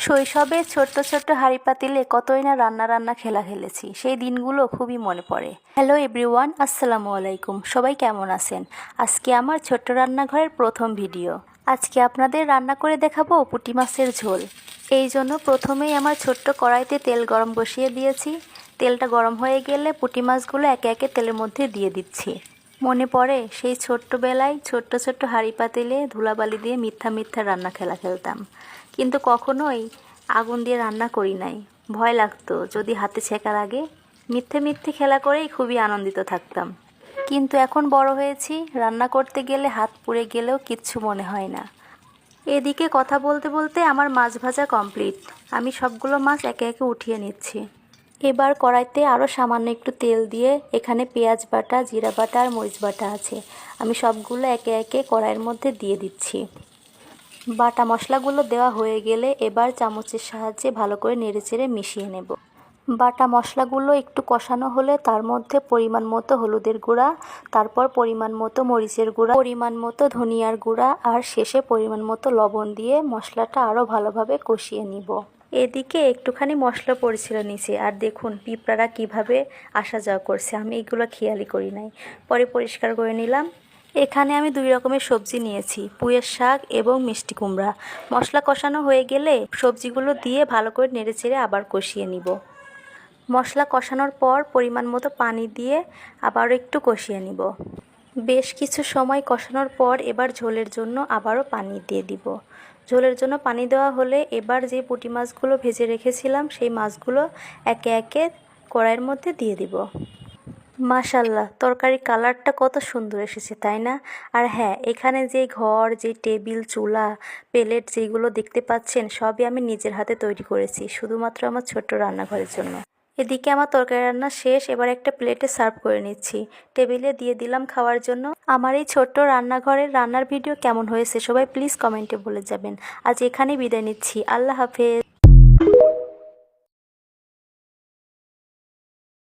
শৈশবে ছোট্ট ছোট্ট হাঁড়ি পাতিলে কতই না রান্না খেলা খেলেছি, সেই দিনগুলো খুবই মনে পড়ে। হ্যালো এভরিওয়ান, আসসালামু আলাইকুম। সবাই কেমন আছেন? আজকে আমার ছোট্ট রান্নাঘরের প্রথম ভিডিও। আজকে আপনাদের রান্না করে দেখাবো পুঁটি মাছের ঝোল। এই জন্য প্রথমেই আমার ছোট্ট কড়াইতে তেল গরম বসিয়ে দিয়েছি। তেলটা গরম হয়ে গেলে পুঁটি মাছগুলো একে একে তেলের মধ্যে দিয়ে দিচ্ছি। মনে পড়ে সেই ছোট্টবেলায় ছোট্ট ছোট্ট হাঁড়ি পাতিলে ধুলাবালি দিয়ে মিথ্যা মিথ্যা রান্না খেলা খেলতাম, কিন্তু কখনোই আগুন দিয়ে রান্না করি নাই। ভয় লাগতো যদি হাতে ছেঁকা লাগে। মিথ্যে মিথ্যে খেলা করেই খুবই আনন্দিত থাকতাম। কিন্তু এখন বড় হয়েছি, রান্না করতে গেলে হাত পুড়ে গেলেও কিচ্ছু মনে হয় না। এদিকে কথা বলতে বলতে আমার মাছ ভাজা কমপ্লিট। আমি সবগুলো মাছ একে একে উঠিয়ে নিচ্ছি। এবার কড়াইতে আরও সামান্য একটু তেল দিয়ে এখানে পেঁয়াজ বাটা, জিরা বাটা আর মরিচ বাটা আছে। আমি সবগুলো একে একে কড়াইয়ের মধ্যে দিয়ে দিচ্ছি। বাটা মশলাগুলো দেওয়া হয়ে গেলে এবার চামচের সাহায্যে ভালো করে নেড়েচেড়ে মিশিয়ে নেব। বাটা মশলাগুলো একটু কষানো হলে তার মধ্যে পরিমাণ মতো হলুদের গুঁড়া, তারপর পরিমাণ মতো মরিচের গুঁড়া, পরিমাণ মতো ধনিয়ার গুঁড়া আর শেষে পরিমাণ মতো লবণ দিয়ে মশলাটা আরও ভালোভাবে কষিয়ে নিব। এদিকে একটুখানি মশলা পড়েছিল নিচে, আর দেখুন পিঁপড়ারা কিভাবে আসা যাওয়া করছে। আমি এগুলো খেয়ালই করি নাই, পরে পরিষ্কার করে নিলাম। এখানে আমি 2 রকমের সবজি নিয়েছি, পুঁইয়ের শাক এবং মিষ্টি কুমড়া। মশলা কষানো হয়ে গেলে সবজিগুলো দিয়ে ভালো করে নেড়েচেড়ে আবার কষিয়ে নিব। মশলা কষানোর পর পরিমাণ মতো পানি দিয়ে আবারও একটু কষিয়ে নিব। বেশ কিছু সময় কষানোর পর এবার ঝোলের জন্য আবারও পানি দিয়ে দিব। ঝোলের জন্য পানি দেওয়া হলে এবার যে পুঁটি মাছগুলো ভেজে রেখেছিলাম সেই মাছগুলো একে একে কড়াইয়ের মধ্যে দিয়ে দিব। মাশাল্লাহ, তরকারির কালারটা কত সুন্দর এসেছে, তাই না? আর হ্যাঁ, এখানে যে ঘর, যে টেবিল, চুলা, প্লেট যেগুলো দেখতে পাচ্ছেন সবই আমি নিজের হাতে তৈরি করেছি, শুধুমাত্র আমার ছোট্ট রান্নাঘরের জন্য। এদিকে আমার তরকারি রান্না শেষ, এবার একটা প্লেটে সার্ভ করে নিচ্ছি। টেবিলে দিয়ে দিলাম খাওয়ার জন্য। আমার এই ছোট্ট রান্নাঘরের রান্নার ভিডিও কেমন হয়েছে সবাই প্লিজ কমেন্টে বলে যাবেন। আজ এখানেই বিদায় নিচ্ছি। আল্লাহ হাফেজ।